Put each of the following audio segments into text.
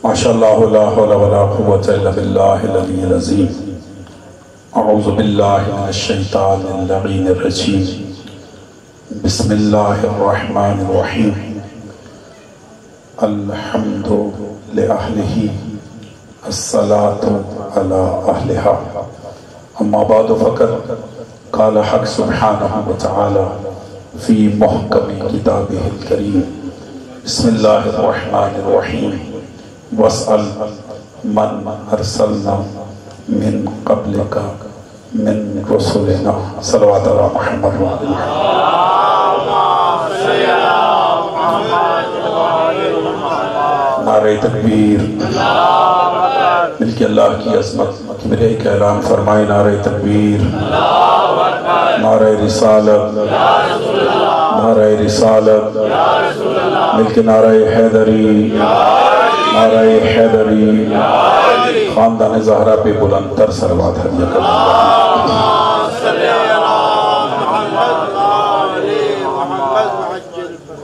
ماشاءاللہ لا حول ولا قوة الا باللہ العلی العظیم اعوذ باللہ من الشیطان اللعین الرجیم بسم اللہ الرحمن الرحیم الحمد لأہلہ الصلاة علی اہلہا اما بعد فقط قال حق سبحانہ وتعالی فی محکم کتابہ الکریم بسم اللہ الرحمن الرحیم وَاسْأَلْ مَنْ أَرْسَلْنَا مِنْ قَبْلِكَ مِنْ رُسُلِنَا صلوات اللہ محمد نعرہ تکبیر مل کے اللہ کی عظمت کبریائی کا اعلان فرمائے نعرہ تکبیر نعرہ رسالت نعرہ رسالت مل کے نعرہ حیدری نعرہ حیدری خاندان زہرہ پہ بلند تر صلوات ہدیہ کرنا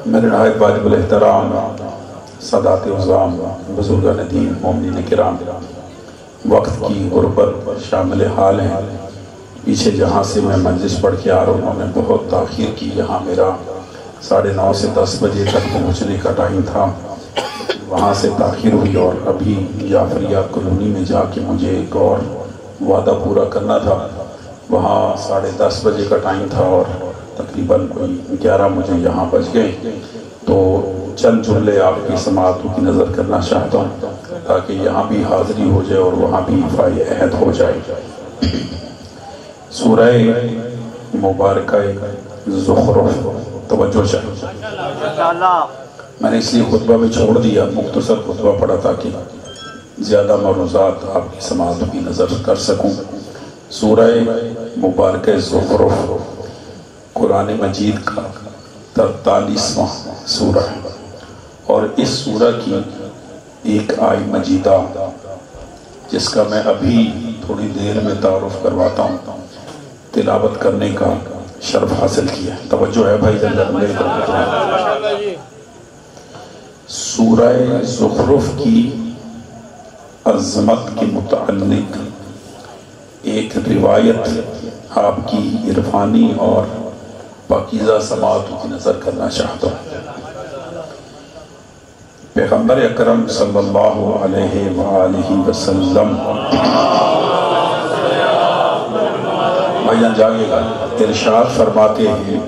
میرے نہایت واجب الاحترام سادات عظام بزرگان دین مومنین کرام وقت کی غربت شامل حال ہیں پیچھے جہاں سے میں مجلس پڑھ کے آ رہا ہوں انہوں نے بہت تاخیر کی یہاں میرا 9:30 سے 10 بجے تک پہنچنے کا ٹائم تھا وہاں سے تاخیر ہوئی اور ابھی جعفریہ کالونی میں جا کے مجھے ایک اور وعدہ پورا کرنا تھا وہاں 10:30 بجے کا ٹائم تھا اور تقریباً کوئی 11 مجھے یہاں بچ گئے تو چند جملے آپ کی سماعتوں کی نظر کرنا چاہتا ہوں تاکہ یہاں بھی حاضری ہو جائے اور وہاں بھی حفاظ عہد ہو جائے سورہ مبارکہ زخرف توجہ چاہیے میں نے اس لیے خطبہ میں چھوڑ دیا مختصر خطبہ پڑھا تاکہ زیادہ موضوعات آپ کی سماعتوں کی نظر کر سکوں سورہ مبارکہ زخرف قرآن مجید کا 43واں سورہ ہے اور اس سورہ کی ایک آیت مجیدہ جس کا میں ابھی تھوڑی دیر میں تعارف کرواتا ہوں تلاوت کرنے کا شرف حاصل کیا توجہ ہے بھائی سورہ زخرف کی عظمت کے متعلق ایک روایت آپ کی عرفانی اور پاکیزہ سماعتوں کی نظر کرنا چاہتا ہوں پیغمبر اکرم صلی اللہ علیہ وآلہ وسلم بھائیان جاگے گا ارشاد فرماتے ہیں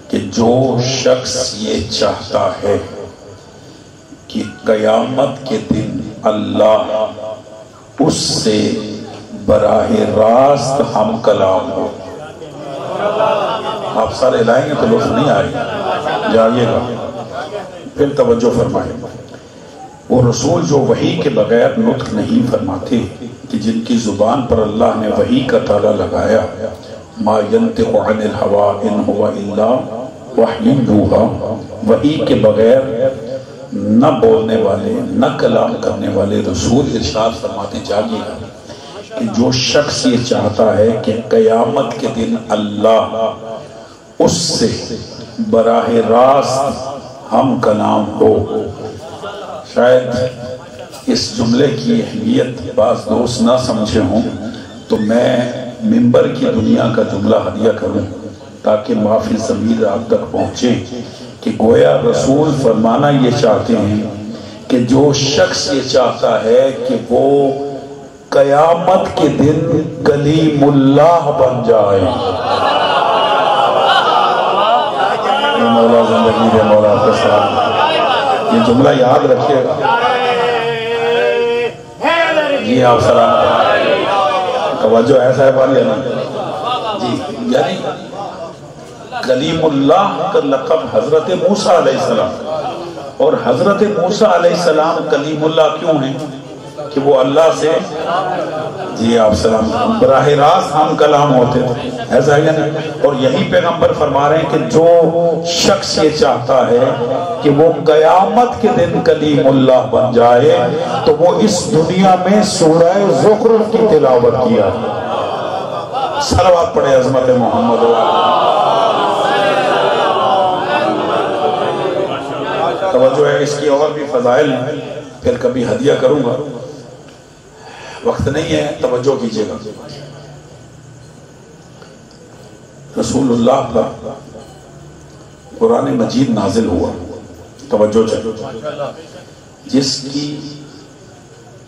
کہ جو شخص یہ چاہتا ہے کہ قیامت کے دن اللہ اس سے براہ راست ہم کلام ہو آپ سارے لائیں گے تو لطف نہیں آئے جائیے گا پھر توجہ فرمائیں وہ رسول جو وحی کے بغیر نطق نہیں فرماتے کہ جن کی زبان پر اللہ نے وحی کا تالا لگایا ما ینطق عن الہوا ان ہوا الا وحی یوحی وحی کے بغیر نہ بولنے والے نہ کلام کرنے والے رسول ارشاد فرماتے جاگیے گا کہ جو شخص یہ چاہتا ہے کہ قیامت کے دن اللہ اس سے براہ راست ہم کلام ہو شاید اس جملے کی اہمیت بعض دوست نہ سمجھے ہوں تو میں منبر کی دنیا کا جملہ ہدیہ کروں تاکہ معافی ضمیر آپ تک پہنچے کہ گویا رسول فرمانا یہ چاہتے ہیں کہ جو شخص یہ چاہتا ہے کہ وہ قیامت کے دن کلیم اللہ بن جائے مولا زندگی دے مولا آپ کے ساتھ یہ جملہ یاد رکھیے گا جی آپ سلام توجہ ایسا ہے والی جی یعنی کلیم اللہ کا لقب حضرت موسیٰ علیہ السلام اور حضرت موسیٰ علیہ السلام کلیم اللہ کیوں ہیں کہ وہ اللہ سے جی آپ سلام براہ راست ہم کلام ہوتے تھے ایسا ہے یا نہیں اور یہی پیغمبر فرما رہے ہیں کہ جو شخص یہ چاہتا ہے کہ وہ قیامت کے دن کلیم اللہ بن جائے تو وہ اس دنیا میں سورہ زخرف کی تلاوت کیا صلوات پڑھے عظمت محمد توجہ ہے اس کی اور بھی فضائل ہیں پھر کبھی ہدیہ کروں گا، وقت نہیں ہے، توجہ کیجئے گا۔ رسول اللہ پر قرآن مجید نازل ہوا، توجہ چاہیے، جس کی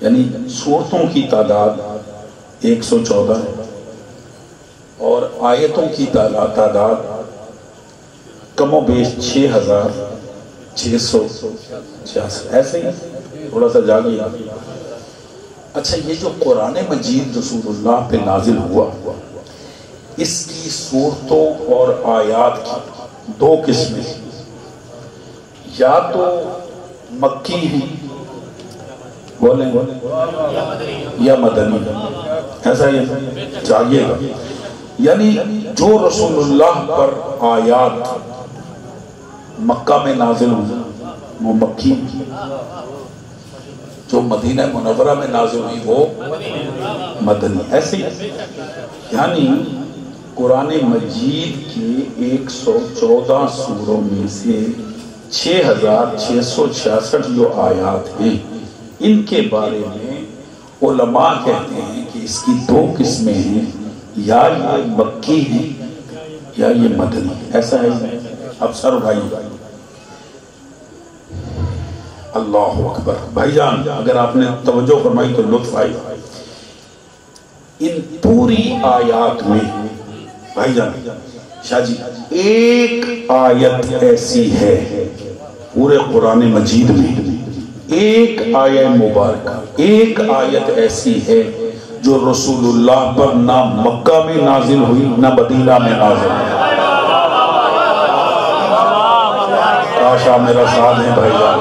یعنی سورتوں کی تعداد 114 ہے اور آیتوں کی تعداد کم و بیش 6666، ایسے ہی تھوڑا سا جاگی۔ اچھا، یہ جو قرآن مجید رسول اللہ پہ نازل ہوا، اس کی صورتوں اور آیات کی دو قسمیں، یا تو مکی ہیں بولیں یا مدنی، ایسا ہی چاہیے گا، یعنی جو رسول اللہ پر آیات مکہ میں نازل ہوئی وہ مکی، جو مدینہ منورہ میں نازل ہوئی وہ مدنی، ایسے ہی یعنی قرآن مجید کے 114 سوروں میں سے 6666 جو آیات ہیں، ان کے بارے میں علماء کہتے ہیں کہ اس کی دو قسمیں ہیں، یا یہ مکی ہیں یا یہ مدنی، ایسا ہے۔ اب سر اٹھائیے، اللہ اکبر بھائی جان، اگر آپ نے توجہ فرمائی تو لطف آئی۔ ان پوری آیات میں بھائی جان شاہ جی ایک آیت ایسی ہے پورے قرآن مجید میں، ایک آیت مبارکہ، ایک آیت ایسی ہے جو رسول اللہ پر نہ مکہ میں نازل ہوئی نہ مدینہ میں نازل ہوئی۔ کاشا میرا ساتھ ہے بھائی جان،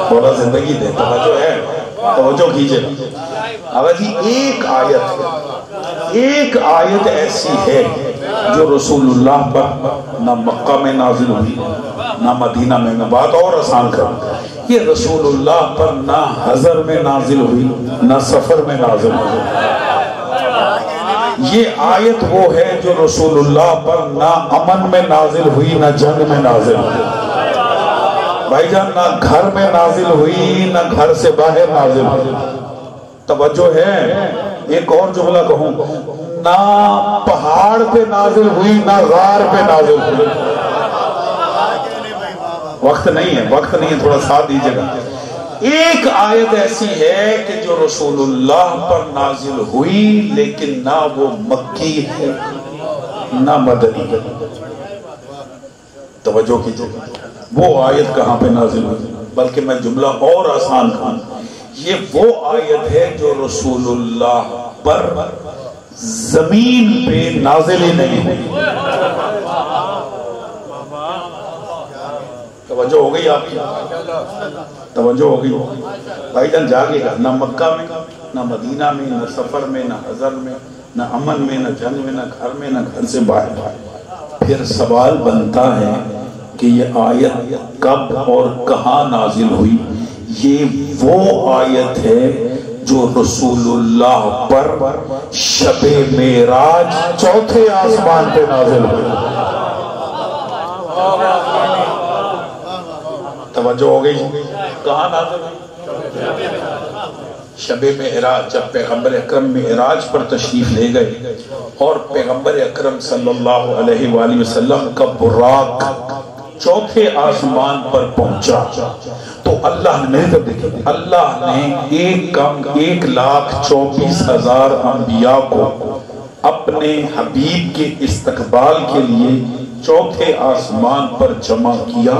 تھوڑا زندگی دے، توجہ ہے، توجہ کیجئے۔ آگا جی ایک آیت ایسی ہے جو رسول اللہ پر نہ مکہ میں نازل ہوئی نہ مدینہ میں، میں بات اور آسان کروں، یہ رسول اللہ پر نہ حضر میں نازل ہوئی نہ سفر میں نازل ہوئی۔ یہ آیت وہ ہے جو رسول اللہ پر نہ امن میں نازل ہوئی نہ جنگ میں نازل ہوئی، بھائی جان نہ گھر میں نازل ہوئی نہ گھر سے باہر نازل ہوئی، توجہ ہے۔ ایک اور جملہ کہوں، نہ پہاڑ پہ نازل ہوئی نہ غار پہ نازل ہوئی۔ وقت نہیں ہے تھوڑا ساتھ دیجئے گا۔ ایک آیت ایسی ہے کہ جو رسول اللہ پر نازل ہوئی لیکن نہ وہ مکی ہے نہ مدنی ہے، توجہ کیجئے، وہ آیت کہاں پہ نازل ہوئی؟ بلکہ میں جملہ اور آسان کہوں، یہ وہ آیت ہے جو رسول اللہ پر زمین پہ نازل ہی نہیں ہوئی۔ توجہ ہو گئی آپ کی؟ توجہ ہو گئی بھائی جان، جاگے گا، نہ مکہ میں نہ مدینہ میں نہ سفر میں نہ حضر میں نہ امن میں نہ جنگ میں نہ گھر میں نہ گھر سے باہر۔ پھر سوال بنتا ہے کہ یہ آیت کب اور کہاں نازل ہوئی؟ یہ وہ آیت ہے جو رسول اللہ پر شب معراج چوتھے آسمان پہ نازل ہوئی۔ توجہ ہو گئی؟ کہاں نازل ہوئی؟ شب معراج، جب پیغمبر اکرم معراج پر تشریف لے گئے اور پیغمبر اکرم صلی اللہ علیہ وآلہ وسلم کا براق چوتھے آسمان پر پہنچا تو اللہ نے، میری طرف دیکھیں، اللہ نے 1,24,000 انبیاء کو اپنے حبیب کے استقبال کے لیے چوتھے آسمان پر جمع کیا،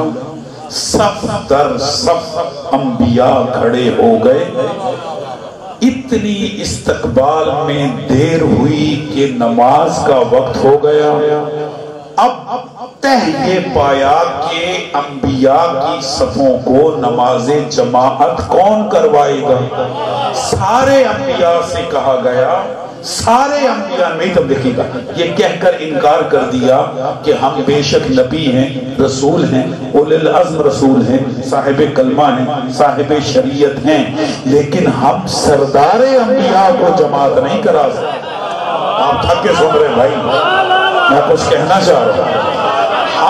صف در صف انبیاء کھڑے ہو گئے، اتنی استقبال میں دیر ہوئی کہ نماز کا وقت ہو گیا۔ اب یہ پایا کہ انبیاء کی صفوں کو نماز جماعت کون کروائے گا؟ سارے انبیاء سے کہا گیا، سارے انبیاء نہیں، تب دیکھیں گا، یہ کہہ کر انکار کر دیا کہ ہم بے شک نبی ہیں، رسول ہیں، اولی العزم رسول ہیں، صاحب کلمہ ہیں، صاحب شریعت ہیں، لیکن ہم سردار انبیاء کو جماعت نہیں کرا سکتے۔ آپ تھک کے سن رہے ہیں بھائی، میں کچھ کہنا چاہ رہا ہوں،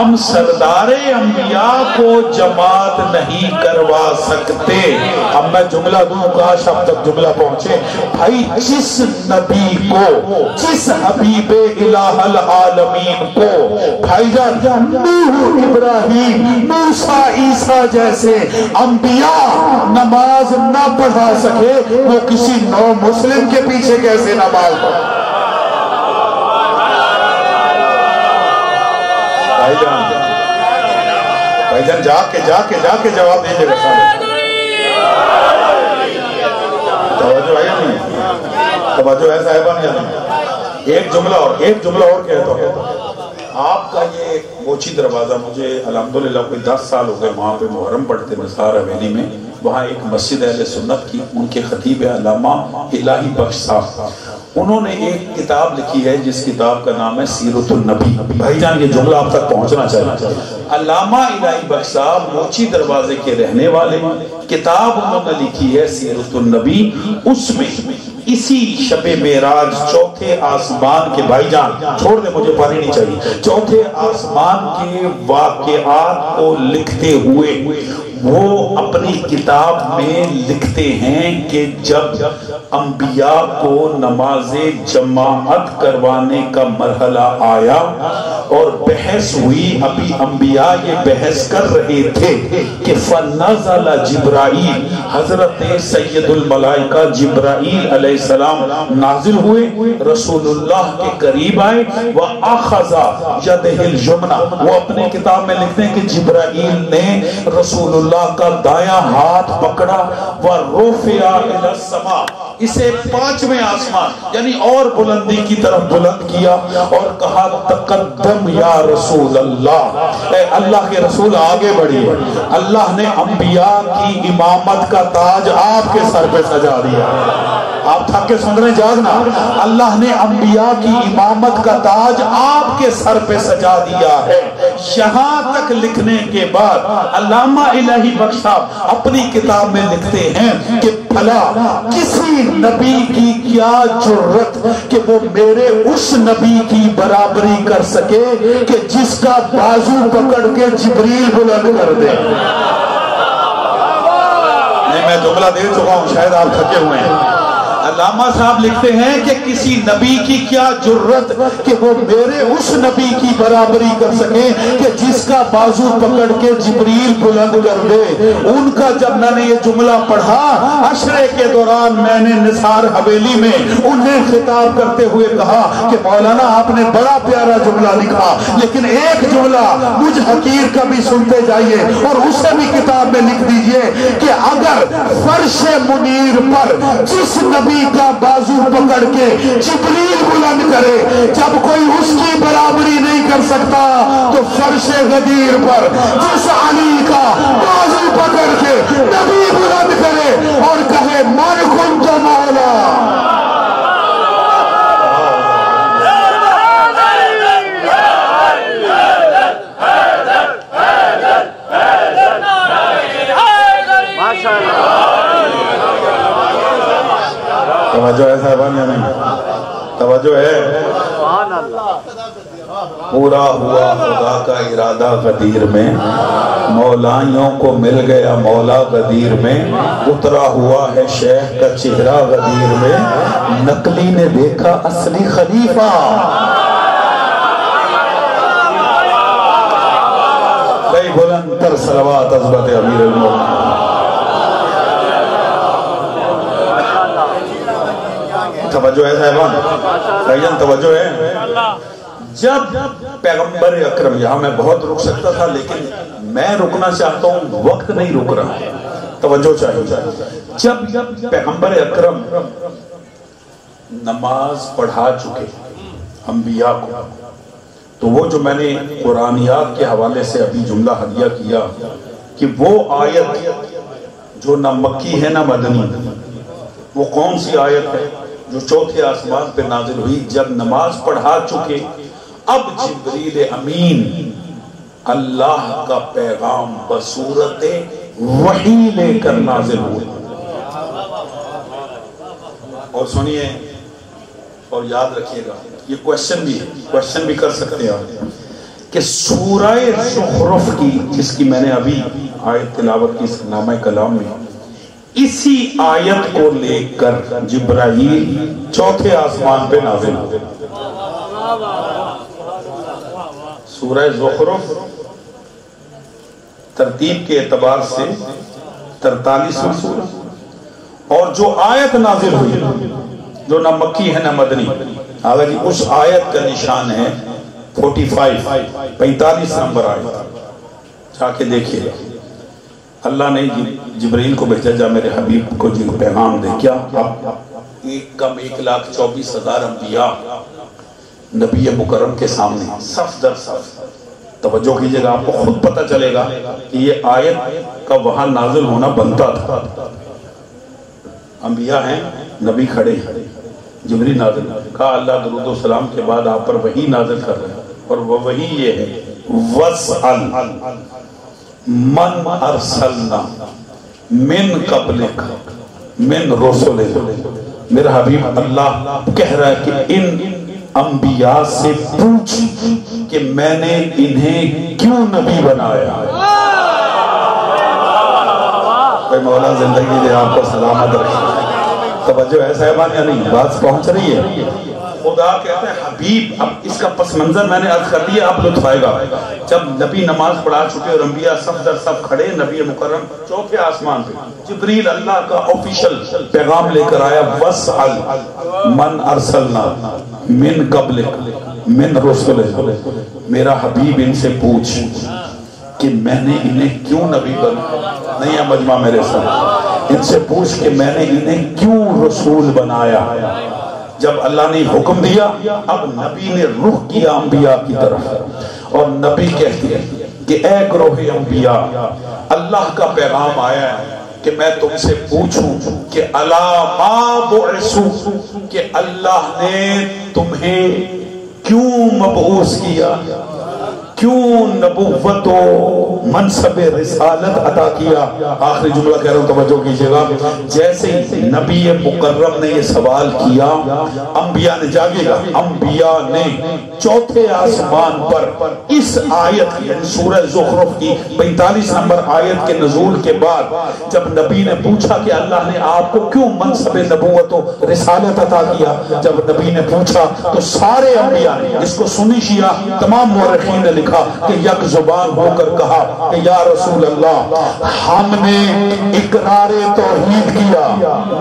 ہم سردار انبیاء کو جماعت نہیں کروا سکتے. اب میں جملہ دوں کاش اب تک جملہ پہنچے. بھائی جس نبی کو، جس حبیب الہ العالمین کو بھائی جان نوح، ابراہیم، موسیٰ، عیسیٰ جیسے انبیاء نماز نہ پڑھا سکے، وہ کسی نو مسلم کے پیچھے کیسے نماز پڑھا؟ بھائی جان جا کے جواب دیجئے گا. توجہ آئی نہیں؟ توجہ ہے صاحبان یا نہیں؟ ایک جملہ اور کہتا ہوں. آپ کا یہ موچی دروازہ، مجھے الحمدللہ کوئی 10 سال ہو گئے وہاں پہ محرم پڑھتے نثار حویلی میں. وہاں ایک مسجد اہل سنت کی، ان کے خطیب علامہ الہی بخش صاحب، انہوں نے ایک کتاب لکھی ہے جس کتاب کا نام ہے سیرت النبی. بھائی جان یہ جملہ آپ تک پہنچنا چاہیے. علامہ الہی بخش صاحب موچی دروازے کے رہنے والے، کتاب انہوں نے لکھی ہے سیرت النبی. اس میں اسی شب معراج چوتھے آسمان کے، بھائی جان چھوڑ دے مجھے پانی نہیں چاہیے، چوتھے آسمان کے واقعات کو لکھتے ہوئے وہ اپنی کتاب میں لکھتے ہیں کہ جب انبیاء کو نماز جماعت کروانے کا مرحلہ آیا اور بحث ہوئی، ابھی انبیاء یہ بحث کر رہے تھے کہ فنزل جبرائیل، حضرت سید الملائکہ جبرائیل علیہ السلام نازل ہوئے، رسول اللہ کے قریب آئے. وَأَخَذَ يَدِهِ الْيُمْنَى، وہ اپنے کتاب میں لکھتے ہیں کہ جبرائیل نے رسول اللہ کا دایاں ہاتھ پکڑا. وَرُفِعَ إِلَى السَّمَاءِ، اسے 5ویں آسمان یعنی اور بلندی کی طرف بلند کیا اور کہا تقدم یا رسول اللہ، اے اللہ کے رسول آگے بڑھی. اللہ نے انبیاء کی امامت کا تاج آپ کے سر پہ سجا دیا. آپ تھک کے سن رہے جاگنا، اللہ نے انبیاء کی امامت کا تاج آپ کے سر پہ سجا دیا ہے. یہاں تک لکھنے کے بعد علامہ الہی بخش صاحب اپنی کتاب میں لکھتے ہیں کہ بھلا کسی نبی کی کیا جرت کہ وہ میرے اس نبی کی برابری کر سکے کہ جس کا بازو پکڑ کے جبریل بلند کر دے. نہیں میں جملہ دے چکا ہوں، شاید آپ تھکے ہوئے ہیں. علامہ صاحب لکھتے ہیں کہ کسی نبی کی کیا جرت کہ وہ میرے اس نبی کی برابری کر سکے کہ جس کا بازو پکڑ کے جبریل بلند کر دے. ان کا جب میں نے یہ جملہ پڑھا عشرے کے دوران میں نے نثار حویلی میں انہیں خطاب کرتے ہوئے کہا کہ مولانا آپ نے بڑا پیارا جملہ لکھا، لیکن ایک جملہ مجھ حقیر کا بھی سنتے جائیے اور اسے بھی کتاب میں لکھ دیجئے کہ اگر فرش منیر پر جس نبی کا بازو پکڑ کے جبریل بلند کرے، جب کوئی اس کی برابری نہیں کر سکتا تو فرش غدیر پر جس علی کا بازو پکڑ کے نبی بلند کرے اور کہے من کنت مولا. توجہ ہے صاحبان یا نہیں؟ توجہ ہے. پورا ہوا خدا کا ارادہ غدیر میں، مولائیوں کو مل گیا مولا غدیر میں. اترا ہوا ہے شیخ کا چہرہ غدیر میں، نقلی نے دیکھا اصلی خلیفہ. کئی بلند تر صلوات عظمت امیر المومنین. توجہ ہے صاحبان، بھائیان توجہ ہے. جب پیغمبر اکرم، یہاں میں بہت رک سکتا تھا لیکن میں رکنا چاہتا ہوں، وقت نہیں رک رہا، توجہ چاہیے. جب پیغمبر اکرم نماز پڑھا چکے انبیاء کو، تو وہ جو میں نے قرآنیات کے حوالے سے ابھی جملہ ہدیہ کیا کہ وہ آیت جو نہ مکی ہے نہ مدنی، وہ کون سی آیت ہے جو چوتھے آسمان پہ نازل ہوئی؟ جب نماز پڑھا چکے اب جبریل امین اللہ کا پیغام بصورت وحی لے کر نازل ہوئے. اور سنیے اور یاد رکھیے گا، یہ کوشچن بھی کر سکتے ہیں. کہ سورہ زخرف کی، جس کی میں نے ابھی آیت تلاوت کی نامہ کلام میں، اسی آیت کو لے کر جبرائیل چوتھے آسمان پہ نازل ہوئے۔ سورہ زخرف ترتیب کے اعتبار سے 43واں سورہ، اور جو آیت نازل ہوئی جو نہ مکی ہے نہ مدنی، آگا جی اس آیت کا نشان ہے 45 نمبر آیت، جا کے دیکھیے۔ اللہ نے جبرائیل کو بھیجا، جا میرے حبیب کو جی پیغام دے، کیا اب 1,24,000 انبیاء نبی مکرم کے سامنے صف در صف، توجہ کیجئے گا، آپ کو خود پتہ چلے گا کہ یہ آیت کا وہاں نازل ہونا بنتا تھا۔ انبیاء ہیں، نبی کھڑے ہیں، جبرائیل نازل کہا اللہ درود و سلام کے بعد آپ پر وحی نازل کر رہے ہیں، اور وہ وحی یہ ہے وَاسْأَلْ من ارسلنا من قبلک من رسلنا۔ میرا حبیب اللہ کہہ رہا ہے کہ ان انبیاء سے پوچھ کہ میں نے انہیں کیوں نبی بنایا۔ اے مولا زندگی دے آپ کو سلامت رکھے، توجہ ہے صاحبان یا نہیں؟ بات پہنچ رہی ہے؟ خدا کہتا ہے حبیب، اب اس کا پس منظر میں نے عرض کر دیا، اب لطف آئے گا۔ جب نبی نماز پڑھا چکے اور انبیاء صف در صف کھڑے، نبی مکرم چوتھے آسمان پہ، جبریل اللہ کا آفیشل پیغام لے کر آیا، وَاسْأَلْ مَنْ أَرْسَلْنَا مِنْ قَبْلِكَ مِنْ رُسُلِنَا۔ میرا حبیب ان سے پوچھ کہ میں نے انہیں کیوں نبی بنایا، نہیں ہے مجمع میرے ساتھ، ان سے پوچھ کہ میں نے انہیں کیوں رسول بنایا۔ جب اللہ نے حکم دیا، اب نبی نے رخ کیا انبیاء کی طرف، اور نبی کہتے ہیں کہ اے گروہ انبیاء، اللہ کا پیغام آیا ہے کہ میں تم سے پوچھوں کہ الا ما بعثوا، کہ اللہ نے تمہیں کیوں مبعوث کیا، کیوں نبوت و منصب رسالت عطا کیا۔ آخری جملہ کہہ رہا ہوں، توجہ کیجئے گا۔ جیسے ہی نبی مکرم نے یہ سوال کیا، انبیاء نے جاگے گا، انبیاء نے چوتھے آسمان پر اس آیت یعنی سورہ زخرف کی 45 نمبر آیت کے نزول کے بعد جب نبی نے پوچھا کہ اللہ نے آپ کو کیوں منصب نبوت و رسالت عطا کیا، جب نبی نے پوچھا تو سارے انبیاء نے، اس کو سنی شیعہ تمام مورخین نے لکھا کہ یک زبان ہو کر کہا کہ یا رسول اللہ، ہم نے اقرار توحید کیا،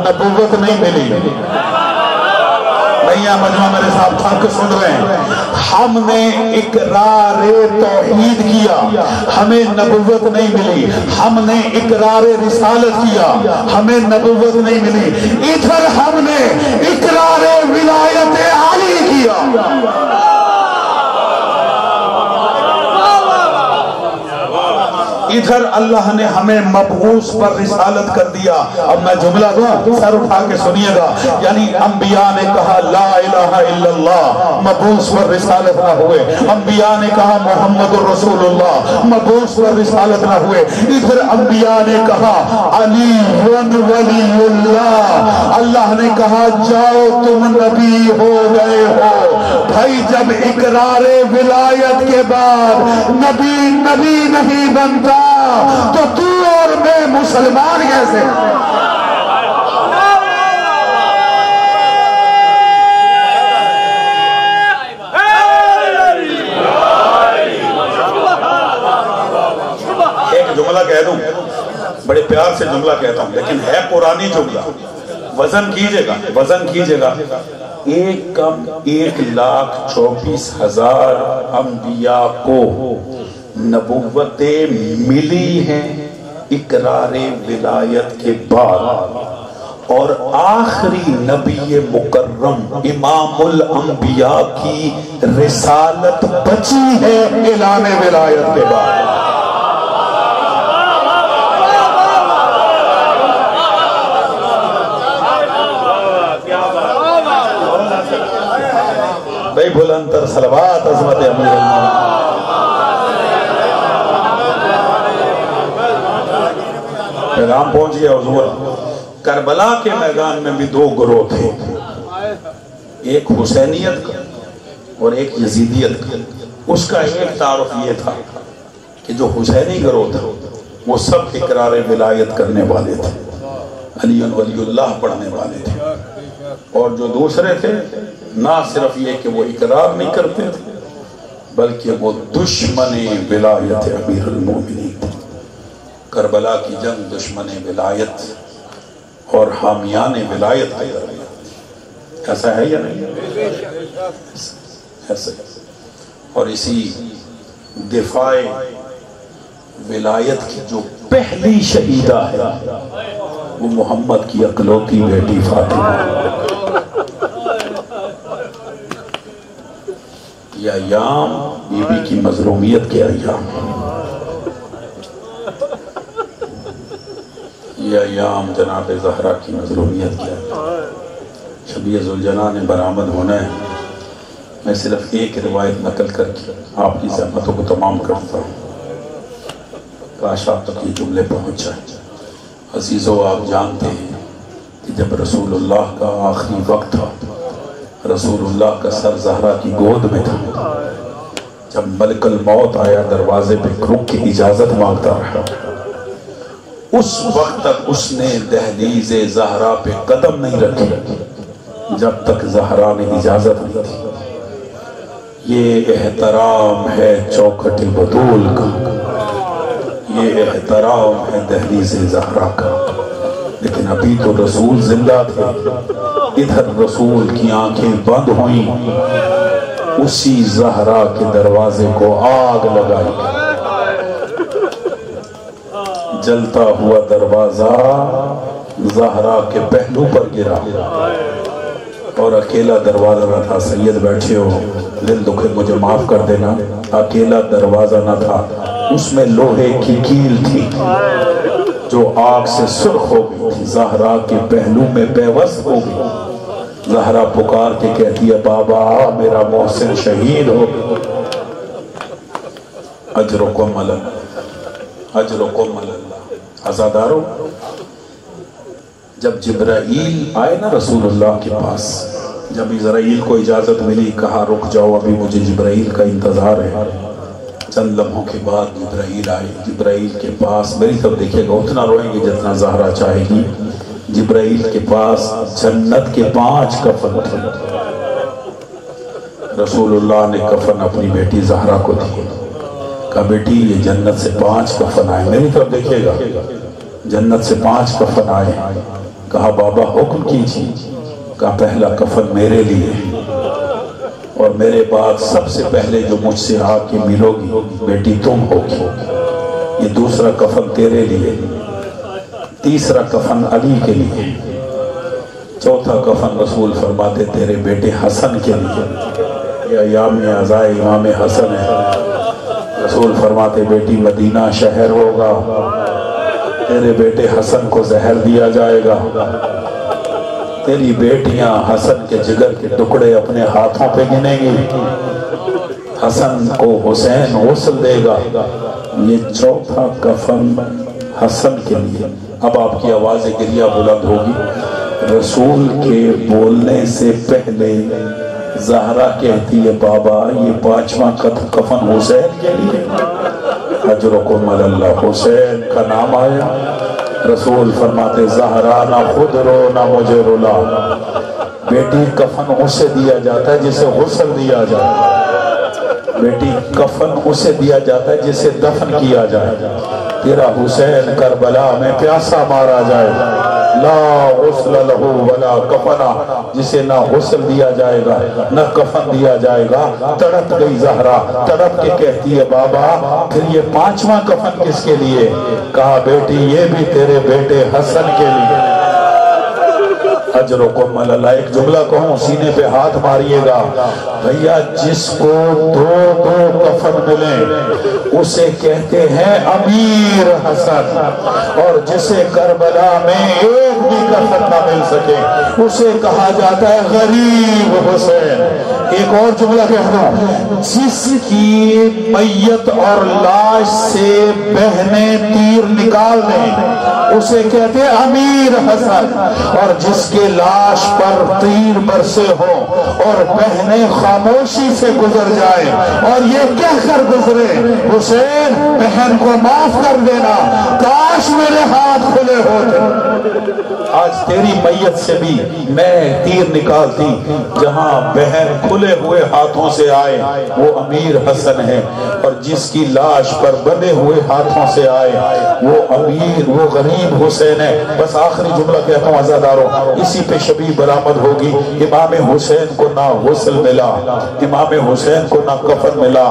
نبوت نہیں ملی۔ نہیں ہے مجمع میرے ساتھ تھک سن رہے ہیں؟ ہم نے اقرار توحید کیا، ہمیں نبوت نہیں ملی۔ ہم نے اقرار رسالت کیا، ہمیں نبوت نہیں ملی۔ ادھر ہم نے اقرار ولایت علی کیا، ادھر اللہ نے ہمیں مبعوث پر رسالت کر دیا۔ اب میں جملہ دوں، سر اٹھا کے سنیے گا، یعنی انبیاء نے کہا لا الہ الا اللہ، مبعوث پر رسالت نہ ہوئے۔ انبیاء نے کہا محمد الرسول اللہ، مبعوث پر رسالت نہ ہوئے۔ ادھر انبیاء نے کہا علی ولی اللہ، اللہ نے کہا جاؤ تم نبی ہو گئے ہو۔ بھائی جب اقرار ولایت کے بعد نبی نہیں بنتا تو تو اور میں مسلمان کیسے؟ ایک جملہ کہہ دوں، بڑے پیار سے جملہ کہتا ہوں لیکن ہے قرآنی جملہ، وزن کیجئے گا، وزن کیجئے گا۔ 1,24,000 انبیاء کو نبوتیں ملی ہیں اقرار ولایت کے بعد، اور آخری نبی مکرم امام الانبیاء کی رسالت بچی ہے اعلان ولایت کے بعد۔ بھائی بلندر صلوات عظمت امیر المومنین۔ پیغام پہنچ گیا حضور۔ کربلا کے میدان میں بھی 2 گروہ تھے، ایک حسینیت کا اور ایک یزیدیت کا۔ اس کا ایک تعارف یہ تھا کہ جو حسینی گروہ تھا وہ سب اقرار ولایت کرنے والے تھے، علی ولی اللہ پڑھنے والے تھے، اور جو دوسرے تھے نہ صرف یہ کہ وہ اقرار نہیں کرتے تھے بلکہ وہ دشمن ولایت امیر المومنین تھے۔ کربلا کی جنگ دشمن ولایت اور حامیان ولایت کے درمیان، ایسا ہے یا نہیں؟ ایسا ہے۔ اور اسی دفاع ولایت کی جو پہلی شہیدہ ہے وہ محمد کی اکلوتی بیٹی فاطمہ۔ یہ ایام بی بی کی مظلومیت کے ایام، یہ ایام جناب زہرا کی مظلومیت کے ایام۔ شبیہ ذوالجلال نے برآمد ہونا ہے۔ میں صرف ایک روایت نقل کر کے آپ کی زحمتوں کو تمام کرتا ہوں، کاش آپ تک یہ جملے پہنچ جائیں۔ عزیزو، آپ جانتے ہیں کہ جب رسول اللہ کا آخری وقت تھا، رسول اللہ کا سر زہرا کی گود میں تھا، جب ملک الموت آیا دروازے پہ رک کے اجازت مانگتا رہا، اس وقت تک اس نے دہلیز زہرا پہ قدم نہیں رکھے جب تک زہرا نے اجازت نہیں دی۔ یہ احترام ہے چوکھٹ بطول کا، یہ احترام ہے دہلیز زہرا کا۔ لیکن ابھی تو رسول زندہ تھے، ادھر رسول کی آنکھیں بند ہوئیں، اسی زہرا کے دروازے کو آگ لگائی، جلتا ہوا دروازہ زہرا کے پہلو پر گرا، اور اکیلا دروازہ نہ تھا۔ سید بیٹھے ہو، دل دکھے مجھے معاف کر دینا، اکیلا دروازہ نہ تھا، اس میں لوہے کی کیل تھی جو آگ سے سرخ ہو گئی تھی، زہرا کے پہلو میں پیوست ہو گئی۔ زہرا پکار کے کہتی ہے، بابا میرا محسن شہید ہو گیا۔ اجرکم اللہ، اجرکم اللہ۔ عزادارو، جب جبرائیل آئے نا رسول اللہ کے پاس، جب اسرائیل کو اجازت ملی، کہا رک جاؤ ابھی مجھے جبرائیل کا انتظار ہے۔ چند لمحوں کے بعد جبرائیل آئے، جبرائیل کے پاس، میری طرف دیکھے گا اتنا روئیں گے جتنا زہرا چاہے گی، جبرائیل کے پاس جنت کے 5 کفن تھے۔ رسول اللہ نے کفن اپنی بیٹی زہرا کو دی، کہا بیٹی یہ جنت سے 5 کفن آئے، میری طرف دیکھے گا، جنت سے 5 کفن آئے۔ کہا بابا حکم کیجیے، کہا پہلا کفن میرے لیے، اور میرے بعد سب سے پہلے جو مجھ سے آ کے ملو گی بیٹی تم ہوگی، یہ دوسرا کفن تیرے لیے، تیسرا کفن علی کے لیے، چوتھا کفن رسول فرماتے تیرے بیٹے حسن کے لیے، یہ ایام عزائے امام حسن ہے۔ رسول فرماتے بیٹی مدینہ شہر ہوگا، تیرے بیٹے حسن کو زہر دیا جائے گا، تیری بیٹیاں حسن کے جگر کے ٹکڑے اپنے ہاتھوں پہ گنیں گی، حسن کو حسین غسل دے گا۔ یہ چوتھا کفن حسن کے لیے۔ اب آپ کی آواز گریہ بلند ہوگی۔ رسول کے بولنے سے پہلے زہرا کہتی ہے بابا یہ 5واں کفن حسین کے لیے۔ اجرکم اللہ، حسین کا نام آیا، رسول فرماتے زہرا نہ خود رو نہ مجھے رلا، بیٹی کفن اسے دیا جاتا ہے جسے غسل دیا جائے، بیٹی کفن اسے دیا جاتا ہے جسے دفن کیا جائے۔ تیرا حسین کربلا میں پیاسا مارا جائے، لا غسل لہو ولا کفنا، جسے نہ غسل دیا جائے گا نہ کفن دیا جائے گا۔ تڑپ گئی زہرا، تڑپ کے کہتی ہے بابا پھر یہ 5واں کفن کس کے لیے؟ کہا بیٹی یہ بھی تیرے بیٹے حسن کے لیے۔ اجرکم اللہ۔ ایک جملہ کہوں سینے پہ ہاتھ ماریے گا، بھیا جس کو 2 کفن ملیں اسے کہتے ہیں امیر حسن، اور جسے کربلا میں ایک بھی کفن نہ مل سکے اسے کہا جاتا ہے غریب حسین۔ ایک اور جملہ کہہ دوں، جس کی میت اور لاش سے بہنیں تیر نکال دیں اسے کہتے ہیں امیر حسن، اور جس کے کے لاش پر تیر برسے ہو اور بہنیں خاموشی سے گزر جائیں اور یہ کہہ کر گزرے حسین بہن کو معاف کر دینا، کاش میرے ہاتھ کھلے ہوتے، آج تیری میت سے بھی میں تیر نکالتی۔ جہاں بہن کھلے ہوئے ہاتھوں سے آئے وہ امیر حسن ہے، اور جس کی لاش پر بندے ہوئے ہاتھوں سے آئے وہ امیر، وہ غریب حسین ہے۔ بس آخری جملہ کہتا ہوں عزادارو، اسی پہ شبیہ برآمد ہوگی۔ امام حسین کو نہ غسل ملا، امام حسین کو نہ کفن ملا،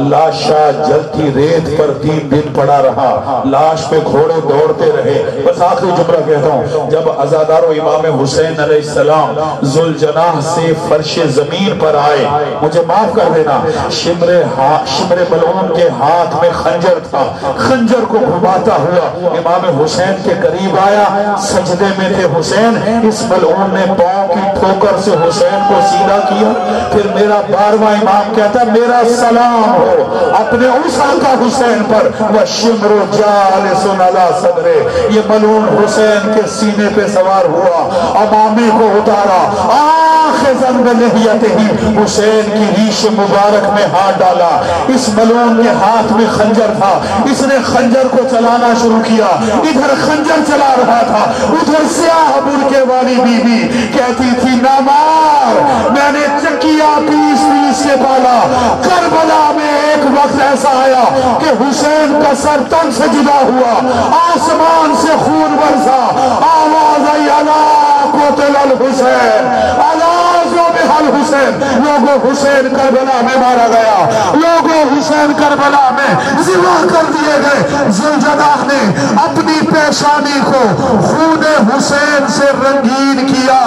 لاشا جلتی ریت پر 3 دن پڑا رہا، لاش پہ گھوڑے دوڑتے رہے۔ بس آخری جملہ کہتا ہوں، جب عزادارو امام حسین علیہ السلام ذوالجناح سے فرش زمین پر آئے، مجھے معاف کر دینا، شمر ملعون کے ہاتھ میں خنجر تھا، خنجر کو گھماتا ہوا امام حسین کے قریب آیا، سجدے میں تھے حسین، اس ملعون نے پاؤں کی ٹھوکر سے حسین کو سیدھا کیا۔ پھر میرا 12واں امام کہتا میرا سلام ہو اپنے اس آقا حسین پر، وَالشِّمْرُ جَالِسٌ عَلَى صَدْرِهِ، یہ ملعون حسین کے سینے پہ سوار ہوا، امامے کو اتارا، آخذاً بِلِحْيَتِهِ، حسین کی ریش مبارک میں ہاتھ ڈالا۔ اس ملعون کے ہاتھ میں خنجر تھا، اس نے خنجر کو چلانا شروع کیا، ادھر خنجر چلا رہا تھا، ادھر سیاہ برقعے والی بی بی کہتی تھی نہ مار، میں نے چکیا پیس کے پالا۔ کربلا میں ایک وقت ایسا آیا کہ حسین کا سر تن سے جدا ہوا، آسمان سے خون برسا، آواز آئی الا قتل الحسین، الا ذبح الحسین، لوگوں حسین کربلا میں مارا گیا، لوگوں حسین کربلا میں ذبح کر دیے گئے۔ ذوالجناح نے اپنی پیشانی کو خون حسین سے رنگین کیا۔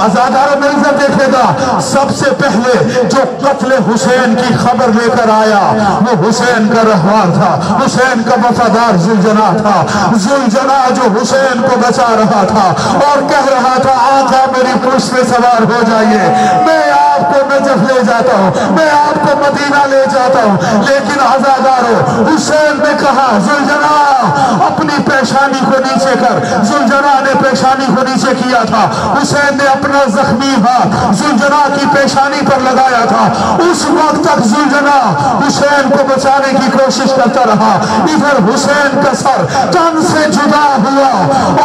عزادار منظر دیکھے گا، سب سے پہلے جو قتل حسین کی خبر لے کر آیا وہ حسین کا رہوار تھا، حسین کا وفادار ذوالجناح تھا، ذوالجناح جو حسین کو بچا رہا تھا اور کہہ رہا تھا آقا میری پشت پہ سوار ہو جائیے، میں آپ کو نجف لے جاتا ہوں، میں آپ کو مدینہ لے جاتا ہوں۔ لیکن عزادارو حسین نے کہا ذوالجناح اپنی پیشانی کو نیچے کر۔ ذوالجناح نے پیشانی کو نیچے کیا تھا، حسین نے اپنا زخمی ہاتھ ذوالجناح کی پیشانی پر لگایا تھا۔ اس وقت تک ذوالجناح حسین کو بچانے کی کوشش کرتا رہا، ادھر حسین کا سر تن سے جدا ہوا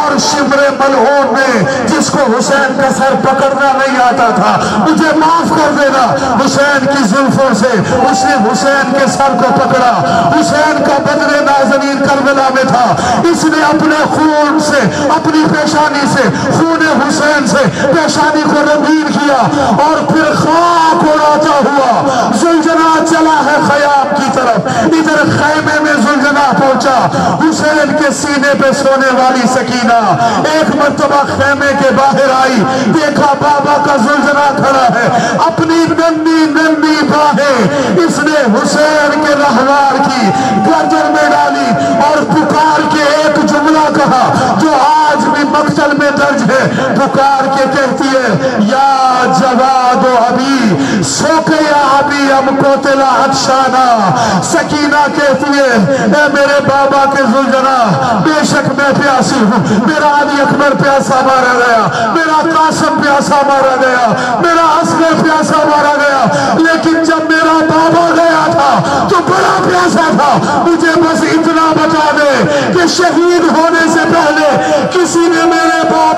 اور شمر ملعون نے جس کو حسین کا سر پکڑنا نہیں آتا تھا، مجھے معاف کر دینا، حسین کی زلفوں سے اس نے حسین کے سر کو پکڑا۔ حسین کا بدر نازنین کربلا میں تھا، اس نے اپنے خون سے اپنی پیشانی سے خون حسین سے پیشانی کو رنگین کیا اور پھر خاک اڑاتا ہوا ذوالجناح چلا ہے خیام کی طرف۔ ادھر خیمے میں ذوالجناح پہنچا، حسین کے سینے پہ سونے والی سکینہ ایک مرتبہ خیمے کے باہر آئی، دیکھا بابا کا ذوالجناح کھڑا ہے، اپنی ننھی ننھی باہیں اس نے حسین کے رہوار کی گردن میں ڈالی اور پکار کے ایک جملہ کہا جو آج بھی مقتل میں درج ہے، پکار کے کہتی ہے یا جواد و ابی سوکے یا ابی ام قتلا عطشانا۔ سکینہ کہتی ہے اے میرے بابا کے ذوالجناح، بے شک میں پیاسی ہوں، میرا علی اکبر پیاسا مارا گیا، میرا قاسم پیاسا مارا گیا، میرا اصغر پیاسا مارا گیا، لیکن جب میرا بابا گیا تھا تو بڑا پیاسا تھا۔ مجھے بس اتنا بتا دے کہ شہید ہونے سے پہلے کسی نے میرے باپ